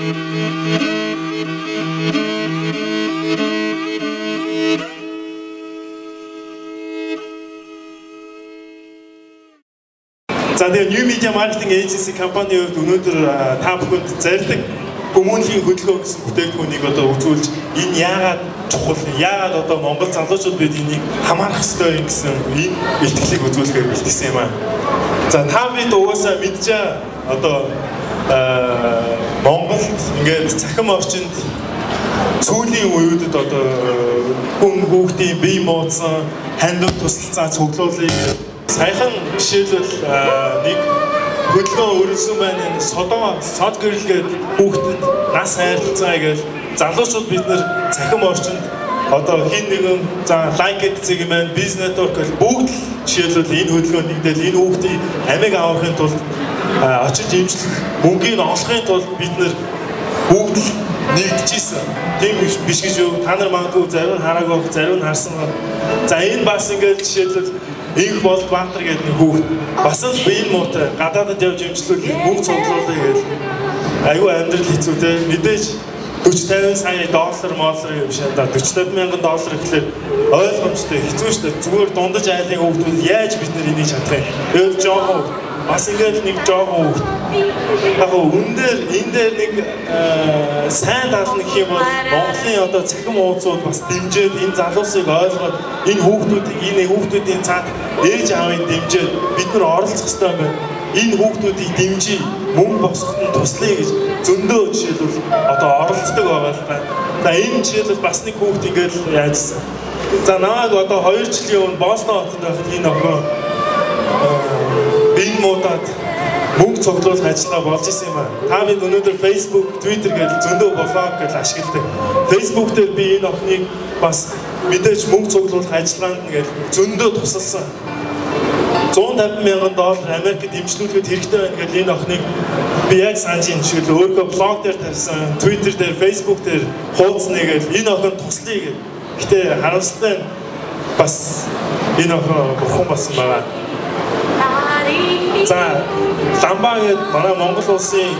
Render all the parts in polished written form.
За тэгээ New Media Marketing Agency компанийн хувьд өнөөдөр та бүхэнд зарилдаг хүмүүнлэгийн хөдөлгөөн гэсэн бүтээгдэхүүнийг одоо үзүүлж энэ яагаад чухал, яагаад одоо Монгол залуучууд бид энийг хамаарах ёстой гэсэн энэ бэлтгэлийг үзүүлэхээр бэлтгэсэн юм аа. За та бид угаасаа мэдчихэ одоо Монголд ингээд цахим орчинд сүүлийн үеүүдэд одоо хүн хүүхдийн бие муудсан хандив тусалцаа цуглуулыг саяхан жишээлбэл нэг хөдөлгөөн өрнөсөн байна энэ сод гэрэлгээд хүүхдэд нас хайрлцаа гэж залуучууд бид нэр цахим орчинд одоо хин нэгэн за лайк гэдэг юм байна бизнес нетворк гэж бүгд жишээлбэл энэ хөдөлгөөнд нэгдэл энэ хүүхдийн амиг авахын тулд очиж имжлэх мөнгөний олохын тулд бид нэр бүгд нэгдэжсэн. Тийм биш гэж юу? Та нар магадгүй зарим нь хараагүй, зарим нь харсан. За энэ бас ингээд жишээлбэл Инх бол Баатар гэдэг нэг хүүхд бас л биеийн муутай гадаадд явж имжлүүлэх мөнгө цуглуулъя гэж аюу амьдрал хэцүү те мэдээж 40-50 сая доллар юм шиг да 40-50 мянган доллар гэхэлэр ойлгомжтой хэцүү шүү дээ зүгээр дундаж айлын хүүхдүүд яаж бид нар энийг чадах юм тэгээд жоохон бас ингээд нэг жоохон хүүхд яг өндөр энэ дээр нэг сайн тал нэг юм бол Монголын одоо цахим уулзууд бас дэмжиж энэ залуусыг ойлгоод энэ хүүхдүүдийн цаад ээж аавын дэмжиж бид нар оролцох хэрэгтэй юм байна. Энэ хүүхдүүдийг дэмжиж мөнгө босгоход туслая гэж зөндөө жишээлбэл одоо оролцдог байгаа л та. За энэ жишээлбэл бас нэг хүүхд ингээд яажсан. За намайг одоо 2 жилийн өмнө Босно хотод байхад энэ охин бие муудаад мөнгө цуглуулах ажиллагаа болж исэн юм аа. Та бид өнөөдөр Facebook, Twitter гэдэг зөндөө блог гэж ашигладаг. Facebook дээр би энэ охиныг бас мэдээж мөнгө цуглуулах ажиллагаанд ингээд зөндөө тусалсан. $150 мянган Америкт дэмжлүүлэхэд хэрэгтэй байна гэдэг энэ охиныг би яг санаж ин шиг л өөрөө блог дээр тавьсан, Twitter дээр, Facebook дээр хуудас нэгээл энэ охин туслая гэдэг. Гэтэ харамсалтай бас энэ охин бурхан болсон байгаа. За Ламбаа гэдэг манай Монгол улсын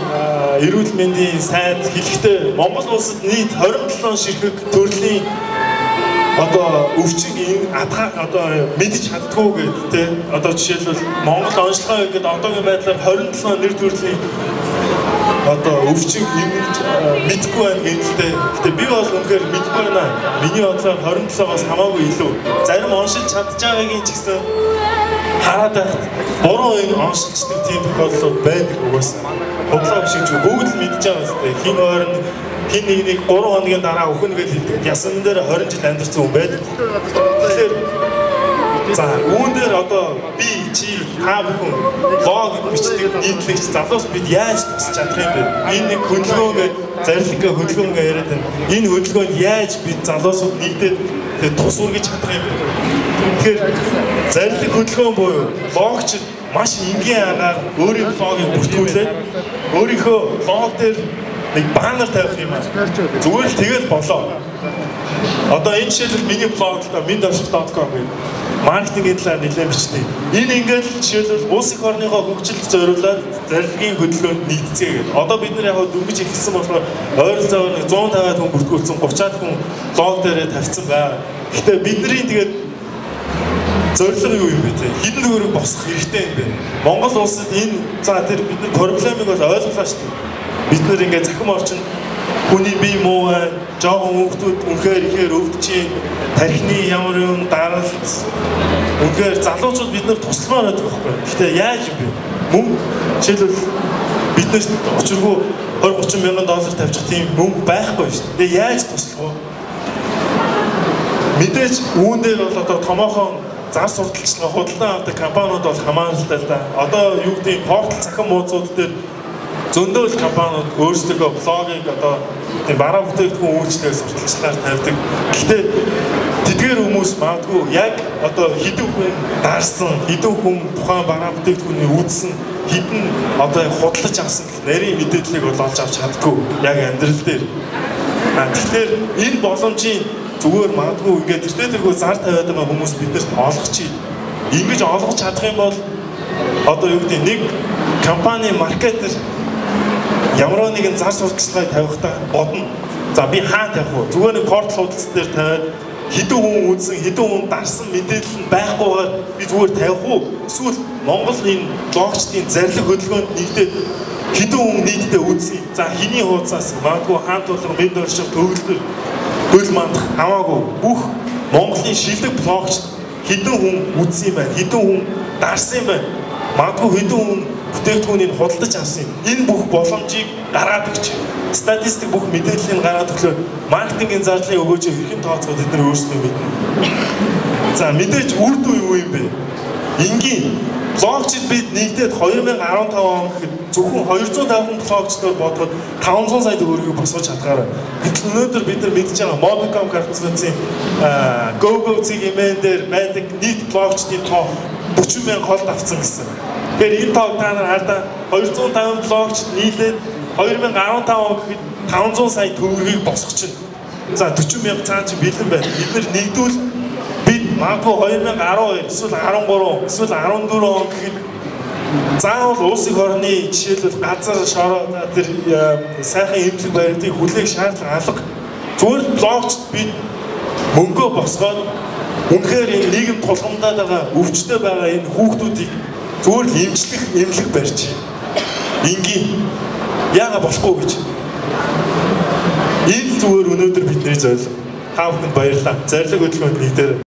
эрүүл мэндийн сайд хэлэхдээ Монгол улсад нийт 27 ширхэг төрлийн одоо өвчиг одоо мэдж чаддгүй гэдэг те одоо жишээлбэл Монгол онцлогоо гэдэг одоогийн байдлаар 27 нэр төрлийн одоо өвчиг мэдгүй байна гэхдээ би бол үнэхээр мэдгүй байна. Миний бодлоор 27-оос хамаагүй илүү. Зарим оншилж чадчихаагийн ч гэсэн хараад байхад буруу юм оншилчдаг тийм тохиолдлууд байдаг угаасаа. Бодлоо биш ч бүгд л мэдж байгаа үстэй. Хин ойрон хин нэг 3 хоногийн дараа өхнө гэж хэлдэг. Ясан дээр 20 жил амьдарсан хүн байдаг. Тэгэхээр за үүн дээр одоо би чи та бүхэн блог бичдэг нийтлэгч залуус бид яаж тусч чадах юм бэ? Энэ нэг хөдөлгөөн зарилга хөдөлгөөн яриад байна. Энэ хөдөлгөөнд яаж бид залуусууд нэгдээд тус үргэж чадах юм бэ? Тэгэхээр зарилга хөдөлгөөн буюу блогч маш энгийн аргаар өөрийн блогийг бүртгүүлээд өөрийнхөө блог дээр нэг баннер тавих юм аа. Зүгээр л тэгэл болоо. Одоо энэ жишээлбэл миний блог л mindavshik.com гэдэг маркетингийн талаар нэлээд бичдэг. Энэ ингээд жишээлбэл улс их орныхоо хөгжилд зориулаад зарилгын хөдөлгөөнд нийццээ гэдэг. Одоо бид нар яг дөнгөж ихсэн болохоор ойролцоогоор 150-аад хүн бүртгүүлсэн 30-аад хүн блог дээрээ тавьсан байгаа. Гэхдээ бидний тэгээд зорилго юу юм бэ те? Хэдэн төгрөг босох хэрэгтэй юм бэ? Монгол улсад энэ за тэр бид нар проблемыг бол ойлголоо шүү дээ. Бид нар ингээд захим орчинд хүний бие муу жоохон хүүхдүүд үнэхээр ихээр өвдөж тархины ямар юм даралт үнэхээр залуучууд бид нар тусламаар байдаг байхгүй. Гэхдээ яаж юм бэ? Мөнгө жишээлбэл бид нар учиргүй 20-30 мянган доллар тавьчих тийм мөнгө байхгүй шүү дээ. Тэгээ яаж туслах вэ? Мэдээж үүн дээр бол одоо томоохон зар сурталчилгаа худалдан авдаг компаниуд бол хамааралтай л да. Одоо юу гэдэг портал цахим муудууд дээр зөндөө компаниуд өөрсдөө блогийг одоо тийм бараа бүтээгдэхүүн үйлчлэгээ сурталчилгаар тавьдаг. Гэхдээ тэдгээр хүмүүс магадгүй яг одоо хэдэн хүн дарсан, хэдэн хүн тухайн бараа бүтээгдэхүүнийг үзсэн, хэдэн одоо худалдаж авсан нарийн мэдээллийг бол олж авч чаддаггүй яг амьдрал дээр. Тэгэхээр энэ боломжийн зүгээр магадгүй ингээд тэртээ зар тавиад байгаа хүмүүс биднэрт олох чи. Ингэж олгож чадах юм бол одоо юу гэдэг нэг компани маркетер ямар нэгэн зар сурталчилгааг тавихтаа бодно. За би хаана тавих вэ? Зүгээр нэг портал хуудас дээр тавиад хэдэн хүн үзсэн, хэдэн хүн дарсан мэдээлэл нь байхгүйгээр би зүгээр тавих уу? Эсвэл Монгол энэ блогчдын зарлиг хөдөлгөөнд нэгдээд хэдэн хүн нийтдээ үзсэн. За хэний хуудасаас магадгүй хаан тулгын мэд орших төвлөр хөл мандах хамаагүй бүх Монголын шилдэг блогч хэдэн хүн үзсэн юм байна, хэдэн хүн дарсан юм байна. Магадгүй хэдэн хүн бүтээгдэхүүнийг худалдаж авсан юм. Энэ бүх боломжийг гаргаад өгч, статистик бүх мэдээллийг гаргаад өглөө маркетингийн зардлын өгөөж хэрхэн тооцоод бид нар өөрсдөө мэднэ. За мэдээж үр дүн юу юм бэ? Энгийн блогчид бид нэгдээд 2015 он гэхэд зөвхөн 250 блогчдоор бодоход 500 сая төгрөгийг босгож чадгаараа. Гэтэл өнөөдөр бид нар мэдж байгаа Mobicom корпорацийн GoGo-цэг имэн дээр байдаг нийт блогчдын тоо 40,000 холд авсан гэсэн. Тэгэхээр энэ тоог та нар хардаа 250 блогчд нийлээд 2015 он гэхэд 500 сая төгрөгийг босгочихно. За 40,000 цаана чи бэлэн байна. Бид нар нэгдвэл бид магадгүй 2012 эсвэл 13 эсвэл 14 он гэхэд заавал улсын хорны жишээлбэл газар шороо тэр сайхан эмнэлэг баригдыг хүлээх шаардлага алга. Зүгээр блогчд бид мөнгөө босгоод үнэхээр энэ нийгэм тулгамдаад байгаа өвчтөй байгаа энэ хүүхдүүдийг зүгээр л эмчлэх эмнэлэг барьж энгийн яага болохгүй гэж. Энэ зүгээр өнөөдөр бидний зорилго. Та бүхэнд баярлалаа. Зорилго хөдөлгөөнд нэгдээ.